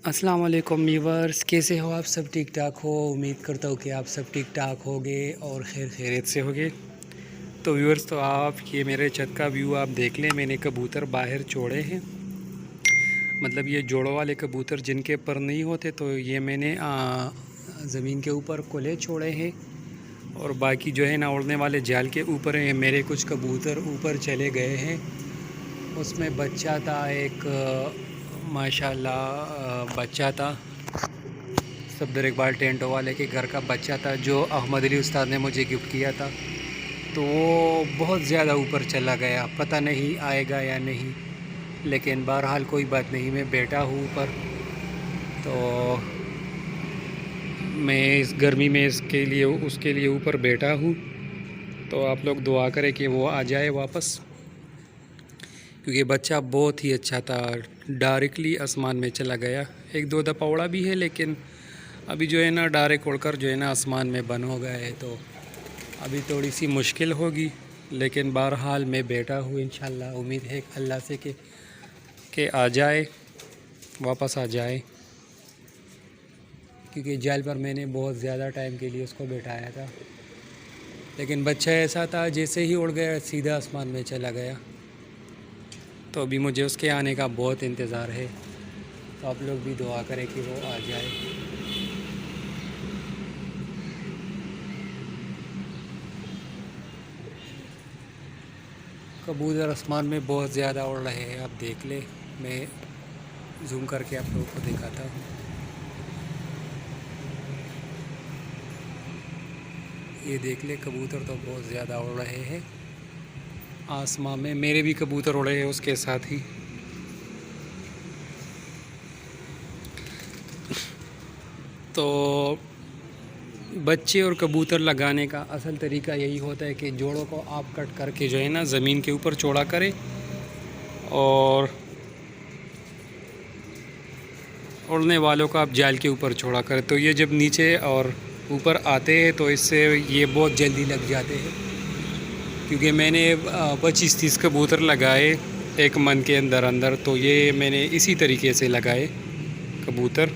अस्सलाम वालेकुम व्यूवर्स, कैसे हो आप? सब ठीक ठाक हो? उम्मीद करता हूँ कि आप सब ठीक ठाक होगे और खैरियत से होगे। तो व्यूवर्स, तो आप ये मेरे छत का व्यू आप देख लें। मैंने कबूतर बाहर छोड़े हैं, मतलब ये जोड़ों वाले कबूतर जिनके पर नहीं होते, तो ये मैंने ज़मीन के ऊपर खुले छोड़े हैं। और बाकी जो है ना उड़ने वाले जाल के ऊपर हैं। मेरे कुछ कबूतर ऊपर चले गए हैं। उसमें बच्चा था एक, माशाल्लाह बच्चा था। सफदर इकबाल टेंटो वाले के घर का बच्चा था जो अहमद अली उस्ताद ने मुझे गिफ्ट किया था। तो वो बहुत ज़्यादा ऊपर चला गया, पता नहीं आएगा या नहीं, लेकिन बहरहाल कोई बात नहीं, मैं बैठा हूँ ऊपर। तो मैं इस गर्मी में इसके लिए उसके लिए ऊपर बैठा हूँ। तो आप लोग दुआ करें कि वो आ जाए वापस, क्योंकि बच्चा बहुत ही अच्छा था। डायरेक्टली आसमान में चला गया। एक दो दफ़ा उड़ा भी है, लेकिन अभी जो है ना डायरेक्ट उड़कर जो है ना आसमान में बंद हो गया है। तो अभी थोड़ी सी मुश्किल होगी, लेकिन बहरहाल मैं बैठा हूँ। इंशाल्लाह उम्मीद है अल्लाह से कि आ जाए, वापस आ जाए, क्योंकि जाल पर मैंने बहुत ज़्यादा टाइम के लिए उसको बैठाया था। लेकिन बच्चा ऐसा था, जैसे ही उड़ गया सीधा आसमान में चला गया। तो अभी मुझे उसके आने का बहुत इंतज़ार है। तो आप लोग भी दुआ करें कि वो आ जाए। कबूतर आसमान में बहुत ज़्यादा उड़ रहे हैं, आप देख ले। मैं जूम करके आप लोगों को दिखाता हूँ। ये देख ले, कबूतर तो बहुत ज़्यादा उड़ रहे हैं आसमान में। मेरे भी कबूतर उड़े हैं उसके साथ ही। तो बच्चे और कबूतर लगाने का असल तरीका यही होता है कि जोड़ों को आप कट करके जो है ना ज़मीन के ऊपर चौड़ा करें, और उड़ने वालों को आप जाल के ऊपर चौड़ा करें। तो ये जब नीचे और ऊपर आते हैं तो इससे ये बहुत जल्दी लग जाते हैं। क्योंकि मैंने 25-30 कबूतर लगाए एक मन के अंदर अंदर, तो ये मैंने इसी तरीके से लगाए कबूतर।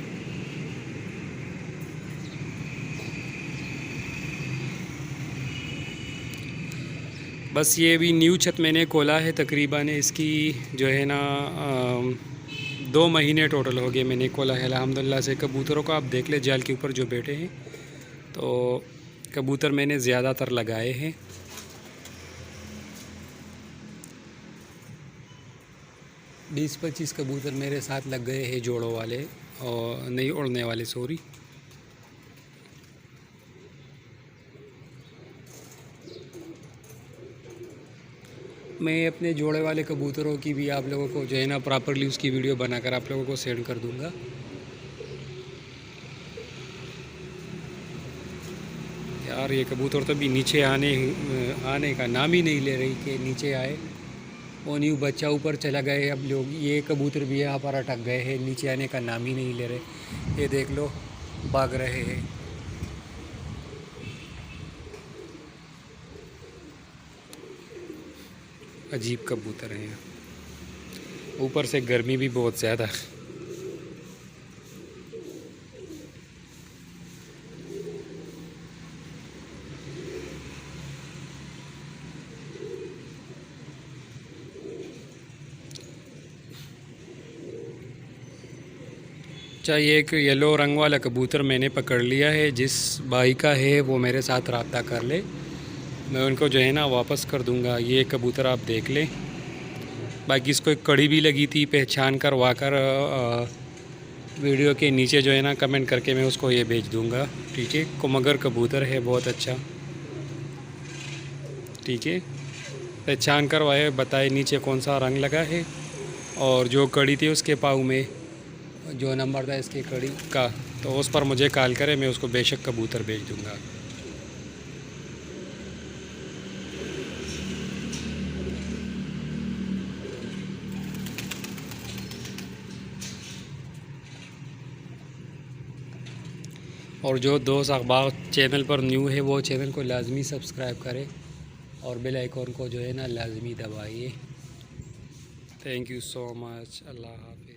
बस ये भी न्यू छत मैंने खोला है, तकरीबन इसकी जो है ना 2 महीने टोटल हो गए मैंने खोला है अल्हम्दुलिल्लाह से। कबूतरों को आप देख ले जाल के ऊपर जो बैठे हैं, तो कबूतर मैंने ज़्यादातर लगाए हैं। 20-25 कबूतर मेरे साथ लग गए हैं, जोड़ों वाले और नहीं उड़ने वाले, सॉरी। मैं अपने जोड़े वाले कबूतरों की भी आप लोगों को जो है ना प्रॉपरली उसकी वीडियो बनाकर आप लोगों को सेंड कर दूंगा। यार ये कबूतर तो भी नीचे आने का नाम ही नहीं ले रही कि नीचे आए। वो न्यू बच्चा ऊपर चला गए। अब लोग ये कबूतर भी यहाँ पर अटक गए हैं, नीचे आने का नाम ही नहीं ले रहे। ये देख लो, भाग रहे हैं। अजीब कबूतर हैं। ऊपर से गर्मी भी बहुत ज़्यादा। चाहिए एक येलो रंग वाला कबूतर मैंने पकड़ लिया है। जिस भाई का है वो मेरे साथ रब्ता कर ले, मैं उनको जो है ना वापस कर दूंगा। ये कबूतर आप देख लें। बाकी इसको एक कड़ी भी लगी थी, पहचान करवा कर वीडियो के नीचे जो है ना कमेंट करके मैं उसको ये भेज दूंगा। ठीक है, मगर कबूतर है बहुत अच्छा। ठीक है, पहचान करवाए, बताए नीचे कौन सा रंग लगा है, और जो कड़ी थी उसके पाँव में जो नंबर था इसकी कड़ी का, तो उस पर मुझे कॉल करे, मैं उसको बेशक कबूतर भेज दूंगा। और जो दोस्त अखबार चैनल पर न्यू है वो चैनल को लाजमी सब्सक्राइब करें और बेल आइकॉन को जो है ना लाजमी दबाइए। Thank you so much. अल्लाह हाफ़िज़।